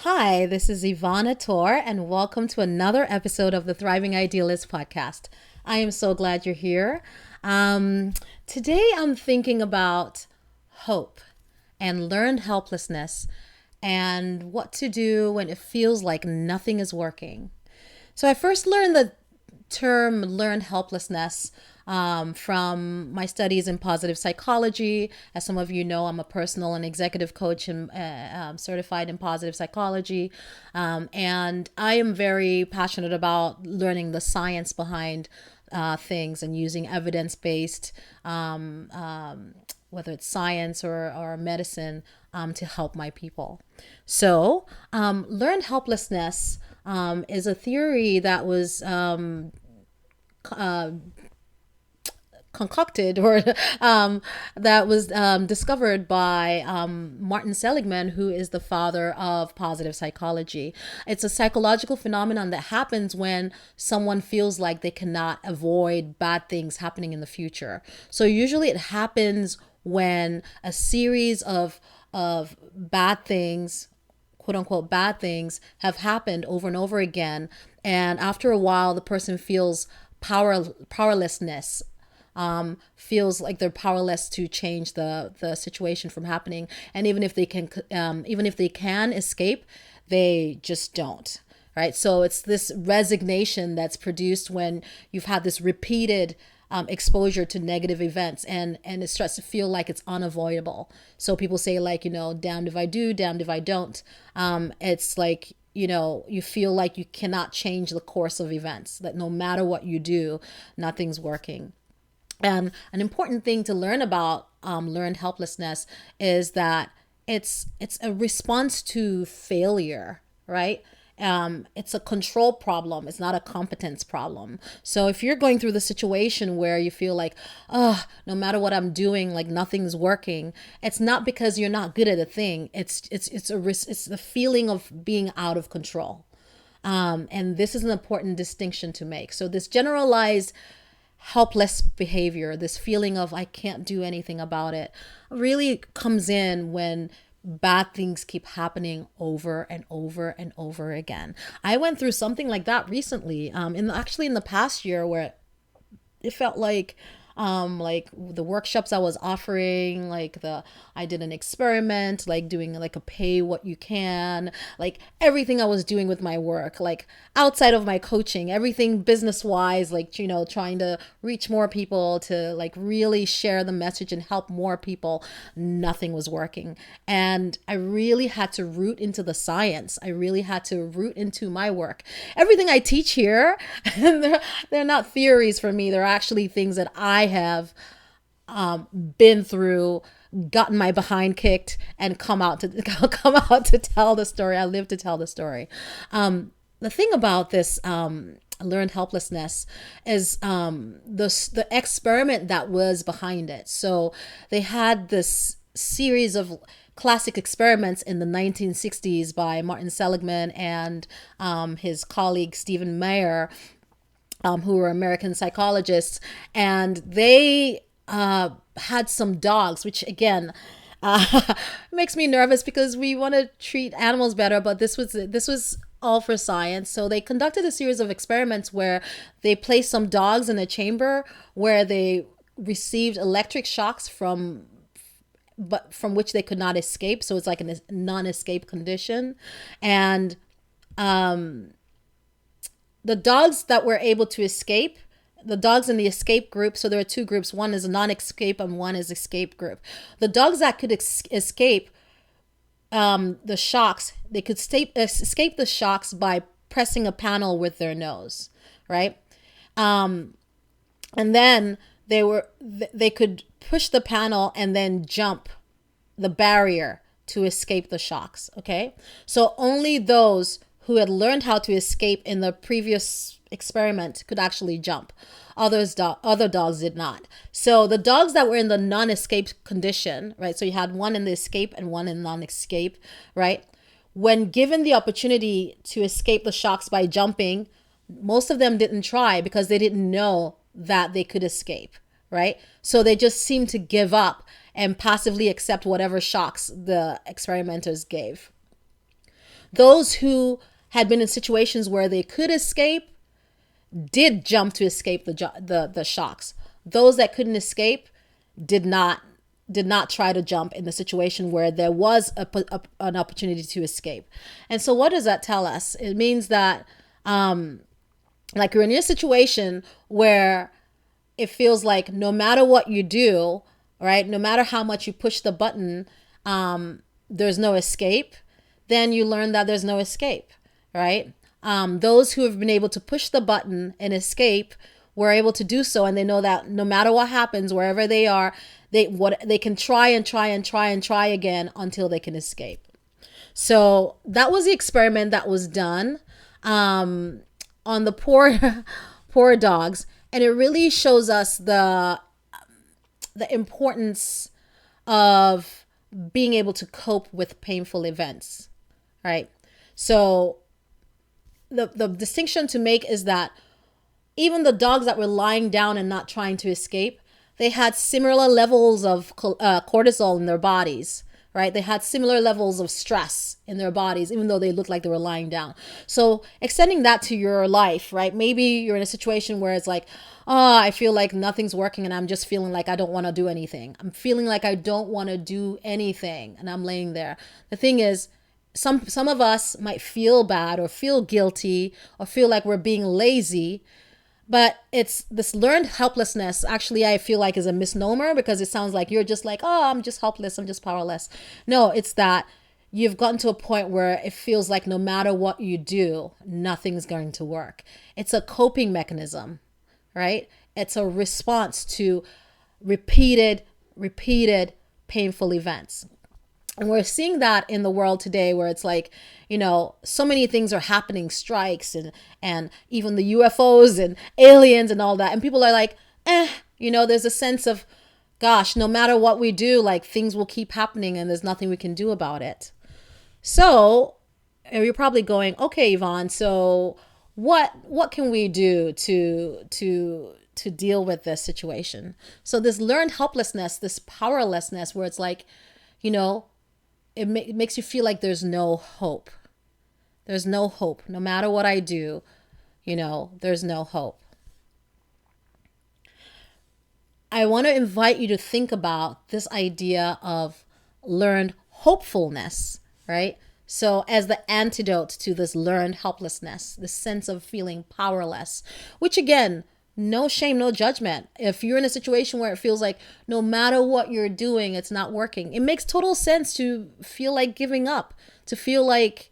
Hi, this is Yvonne Ator, and welcome to another episode of the Thriving Idealist podcast. I am so glad you're here. Today I'm thinking about hope and learned helplessness and what to do when it feels like nothing is working. So I first learned the term learned helplessness from my studies in positive psychology. As some of you know, I'm a personal and executive coach and certified in positive psychology. And I am very passionate about learning the science behind things and using evidence-based, whether it's science or medicine, to help my people. So learned helplessness is a theory that was concocted or that was discovered by Martin Seligman, who is the father of positive psychology. It's a psychological phenomenon that happens when someone feels like they cannot avoid bad things happening in the future. So usually it happens when a series of bad things, quote unquote bad things, have happened over and over again, and after a while the person feels powerlessness, feels like they're powerless to change the situation from happening. And even if they can escape, they just don't. Right. So it's this resignation that's produced when you've had this repeated exposure to negative events, and it starts to feel like it's unavoidable. So people say, like, damned if I do, damned if I don't. It's like, you feel like you cannot change the course of events, that no matter what you do, nothing's working. And an important thing to learn about learned helplessness is that it's a response to failure, right? It's a control problem. It's not a competence problem. So if you're going through the situation where you feel like, oh, no matter what I'm doing, like nothing's working, it's not because you're not good at a thing. It's the feeling of being out of control. And this is an important distinction to make. So this generalized helpless behavior, this feeling of I can't do anything about it, really comes in when bad things keep happening over and over and over again. I went through something like that recently, in the past year, where it felt like the workshops I was offering, I did an experiment, like doing like a pay what you can, like everything I was doing with my work, like outside of my coaching, everything business wise, trying to reach more people, to like really share the message and help more people, nothing was working. And I really had to root into the science. I really had to root into my work. Everything I teach here, they're not theories for me. They're actually things that I have been through, gotten my behind kicked, and come out to tell the story. I live to tell the story. The thing about this learned helplessness is the experiment that was behind it. So they had this series of classic experiments in the 1960s by Martin Seligman and his colleague Stephen Meyer, who were American psychologists, and they had some dogs, which again makes me nervous because we want to treat animals better, but this was all for science. So they conducted a series of experiments where they placed some dogs in a chamber where they received electric shocks from which they could not escape. So it's like a non-escape condition, and the dogs that were able to escape, the dogs in the escape group, so there are two groups, one is a non-escape and one is escape group. The dogs that could escape the shocks, they could escape the shocks by pressing a panel with their nose, right? And then they could push the panel and then jump the barrier to escape the shocks, okay? So only those who had learned how to escape in the previous experiment could actually jump. Other dogs did not. So the dogs that were in the non-escape condition, right? So you had one in the escape and one in non-escape, right? When given the opportunity to escape the shocks by jumping, most of them didn't try because they didn't know that they could escape, right? So they just seemed to give up and passively accept whatever shocks the experimenters gave. Those who had been in situations where they could escape did jump to escape the shocks. Those that couldn't escape did not try to jump in the situation where there was an opportunity to escape. And so what does that tell us? It means that like you're in a situation where it feels like no matter what you do, right, no matter how much you push the button, there's no escape. Then you learn that there's no escape, right? Those who have been able to push the button and escape were able to do so, and they know that no matter what happens, wherever they are, they can try and try and try and try again until they can escape. So that was the experiment that was done on the poor dogs, and it really shows us the importance of being able to cope with painful events, right? So the distinction to make is that even the dogs that were lying down and not trying to escape, they had similar levels of cortisol in their bodies, right? They had similar levels of stress in their bodies, even though they looked like they were lying down. So extending that to your life, right? Maybe you're in a situation where it's like, oh, I feel like nothing's working and I'm just feeling like I don't want to do anything. I'm feeling like I don't want to do anything and I'm laying there. The thing is, some of us might feel bad or feel guilty or feel like we're being lazy. But it's this learned helplessness, actually, I feel like is a misnomer, because it sounds like you're just like, oh, I'm just helpless, I'm just powerless. No, it's that you've gotten to a point where it feels like no matter what you do, nothing's going to work. It's a coping mechanism, right? It's a response to repeated painful events. And we're seeing that in the world today, where it's like, so many things are happening, strikes and even the UFOs and aliens and all that. And people are like, there's a sense of, gosh, no matter what we do, like things will keep happening and there's nothing we can do about it. So you're probably going, okay, Yvonne, so what can we do to deal with this situation? So this learned helplessness, this powerlessness, where it's like, it makes you feel like there's no hope. There's no hope. No matter what I do, there's no hope. I want to invite you to think about this idea of learned hopefulness, right? So as the antidote to this learned helplessness, the sense of feeling powerless, which again, no shame, no judgment. If you're in a situation where it feels like no matter what you're doing, it's not working, it makes total sense to feel like giving up, to feel like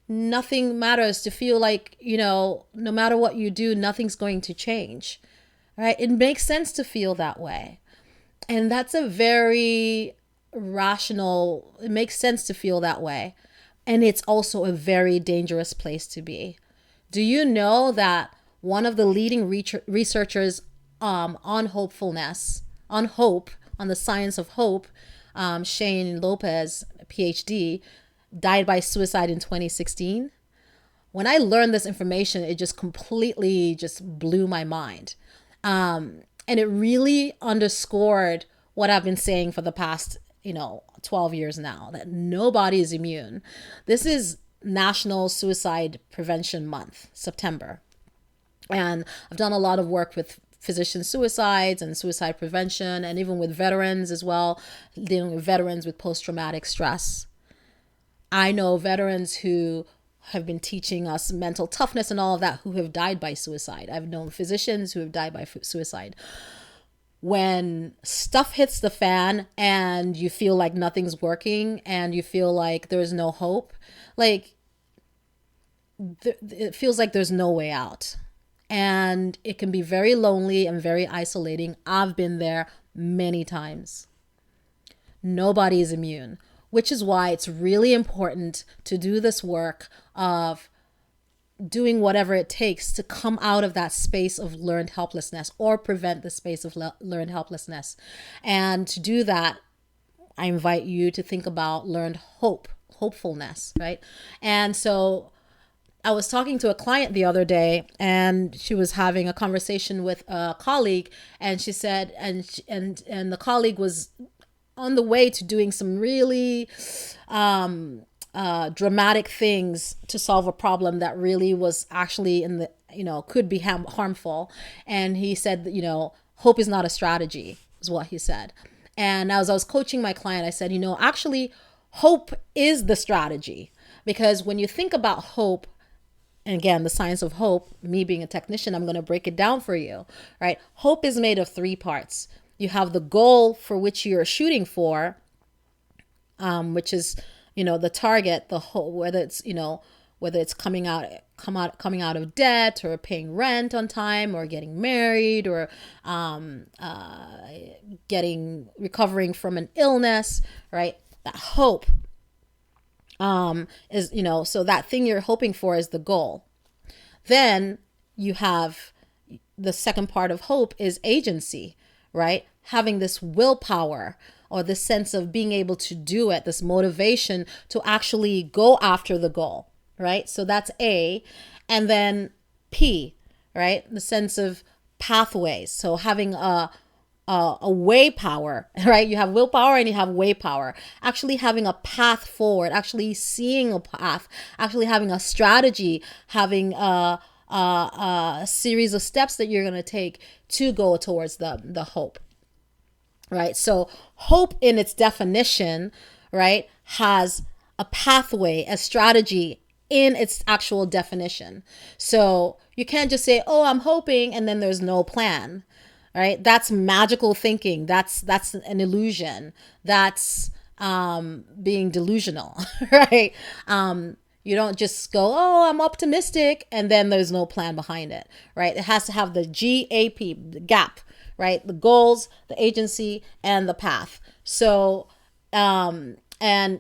nothing matters, to feel like, no matter what you do, nothing's going to change, right? It makes sense to feel that way. And that's a very rational, it makes sense to feel that way. And it's also a very dangerous place to be. Do you know that one of the leading researchers on hopefulness, on hope, on the science of hope, Shane Lopez, PhD, died by suicide in 2016? When I learned this information, it just completely just blew my mind. And it really underscored what I've been saying for the past, 12 years now, that nobody is immune. This is National Suicide Prevention Month, September. And I've done a lot of work with physician suicides and suicide prevention, and even with veterans as well, dealing with veterans with post-traumatic stress. I know veterans who have been teaching us mental toughness and all of that who have died by suicide. I've known physicians who have died by suicide. When stuff hits the fan and you feel like nothing's working and you feel like there's no hope, like it feels like there's no way out. And it can be very lonely and very isolating. I've been there many times. Nobody is immune, which is why it's really important to do this work of doing whatever it takes to come out of that space of learned helplessness or prevent the space of learned helplessness. And to do that, I invite you to think about learned hopefulness, right? And so I was talking to a client the other day, and she was having a conversation with a colleague, and she said, and the colleague was on the way to doing some really dramatic things to solve a problem that really was actually in the, could be harmful. And he said that, hope is not a strategy, is what he said. And as I was coaching my client, I said, actually, hope is the strategy. Because when you think about hope, and again, the science of hope, me being a technician, I'm going to break it down for you, right? Hope is made of three parts. You have the goal for which you're shooting for, which is, the target, the whole, whether it's coming out of debt, or paying rent on time, or getting married, or recovering from an illness, right? That hope is, so that thing you're hoping for is the goal. Then you have the second part of hope is agency, right? Having this willpower, or this sense of being able to do it, this motivation to actually go after the goal, right? So that's A. And then P, right? The sense of pathways. So having a way power, right? You have willpower and you have way power. Actually having a path forward, actually seeing a path, actually having a strategy, having a series of steps that you're going to take to go towards the hope. Right? So hope in its definition, right, has a pathway, a strategy in its actual definition. So you can't just say, oh, I'm hoping, and then there's no plan, right? That's magical thinking. That's an illusion. That's being delusional, right? You don't just go, oh, I'm optimistic, and then there's no plan behind it, right? It has to have the GAP, the gap, right? The goals, the agency, and the path. So, and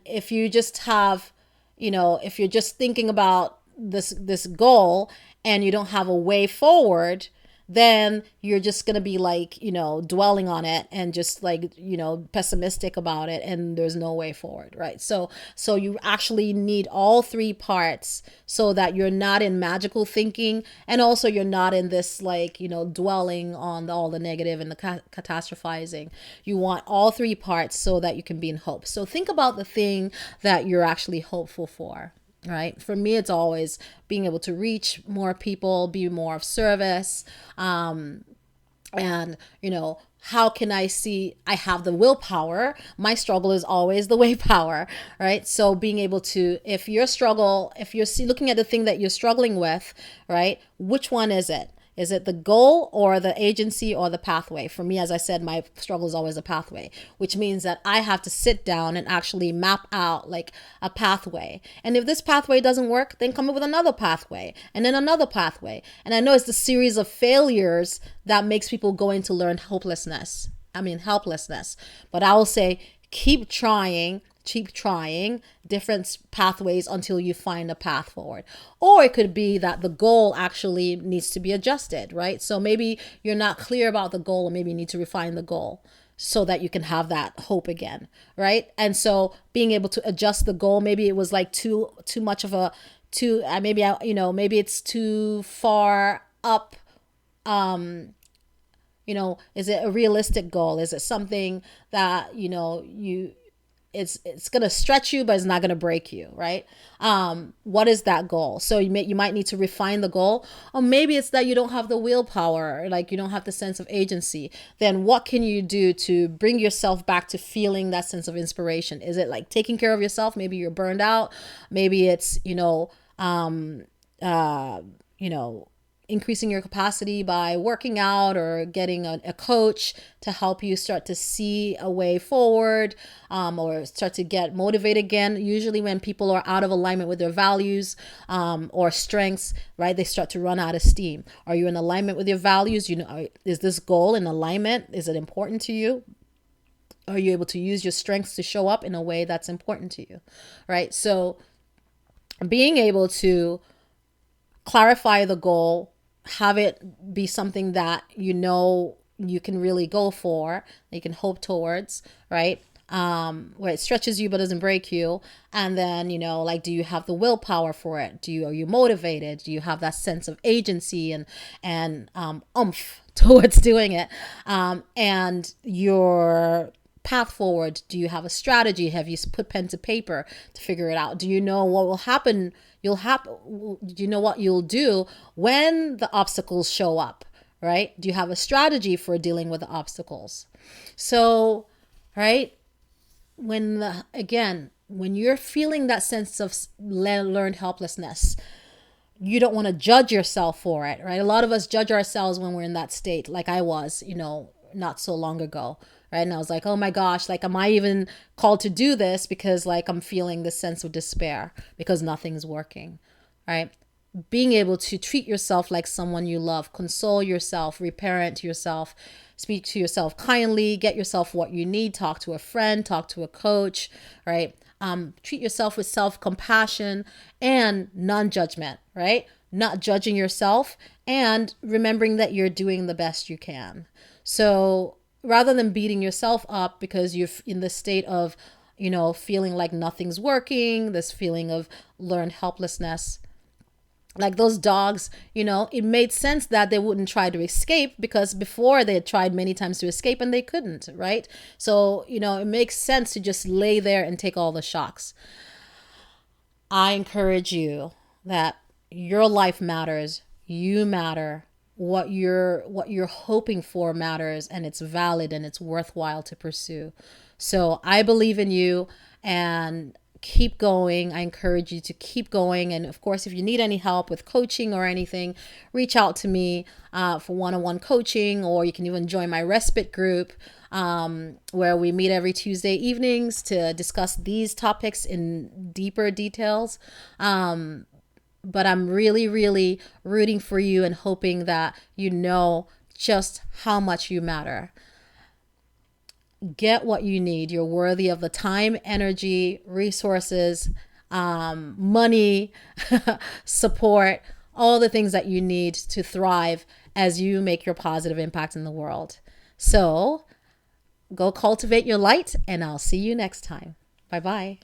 if you just have, if you're just thinking about this goal and you don't have a way forward, then you're just going to be like, dwelling on it and just like, pessimistic about it, and there's no way forward, right? So you actually need all three parts so that you're not in magical thinking, and also you're not in this like, dwelling on all the negative and the catastrophizing. You want all three parts so that you can be in hope. So think about the thing that you're actually hopeful for. Right. For me, it's always being able to reach more people, be more of service. And, how can I see I have the willpower? My struggle is always the way power. Right. So being able to, if you're looking at the thing that you're struggling with, right, which one is it? Is it the goal or the agency or the pathway? For me, as I said, my struggle is always a pathway, which means that I have to sit down and actually map out like a pathway. And if this pathway doesn't work, then come up with another pathway and then another pathway. And I know it's the series of failures that makes people go into learned helplessness. But I will say, keep trying different pathways until you find a path forward. Or it could be that the goal actually needs to be adjusted, right? So maybe you're not clear about the goal, or maybe you need to refine the goal so that you can have that hope again, right? And so being able to adjust the goal, maybe it was like too much of a maybe it's too far up. Is it a realistic goal? Is it something that it's going to stretch you, but it's not going to break you, right? What is that goal? So you might need to refine the goal. Or maybe it's that you don't have the willpower, like you don't have the sense of agency. Then what can you do to bring yourself back to feeling that sense of inspiration? Is it like taking care of yourself? Maybe you're burned out. Maybe it's, increasing your capacity by working out, or getting a coach to help you start to see a way forward, or start to get motivated again. Usually when people are out of alignment with their values or strengths, right, they start to run out of steam. Are you in alignment with your values? Is this goal in alignment? Is it important to you? Are you able to use your strengths to show up in a way that's important to you, right? So being able to clarify the goal, have it be something that you can really go for, you can hope towards, right? Where it stretches you but doesn't break you. And then, do you have the willpower for it? Are you motivated? Do you have that sense of agency and oomph towards doing it? And your path forward? Do you have a strategy? Have you put pen to paper to figure it out? Do you know what will happen? Do you know what you'll do when the obstacles show up, right? Do you have a strategy for dealing with the obstacles? So, right, when you're feeling that sense of learned helplessness, you don't want to judge yourself for it, right? A lot of us judge ourselves when we're in that state, like I was, not so long ago, right? And I was like, oh my gosh, like, am I even called to do this? Because like I'm feeling this sense of despair because nothing's working, right? Being able to treat yourself like someone you love, console yourself, reparent yourself, speak to yourself kindly, get yourself what you need, talk to a friend, talk to a coach, right? Treat yourself with self-compassion and non-judgment, right? Not judging yourself and remembering that you're doing the best you can. So rather than beating yourself up because you're in the state of, feeling like nothing's working, this feeling of learned helplessness, like those dogs, it made sense that they wouldn't try to escape because before they had tried many times to escape and they couldn't, right? So, it makes sense to just lay there and take all the shocks. I encourage you that your life matters. You matter. What you're hoping for matters, and it's valid and it's worthwhile to pursue. So I believe in you, and keep going. I encourage you to keep going. And of course, if you need any help with coaching or anything, reach out to me for one-on-one coaching, or you can even join my respite group where we meet every Tuesday evenings to discuss these topics in deeper details. But I'm really, really rooting for you and hoping that you know just how much you matter. Get what you need. You're worthy of the time, energy, resources, money, support, all the things that you need to thrive as you make your positive impact in the world. So go cultivate your light, and I'll see you next time. Bye-bye.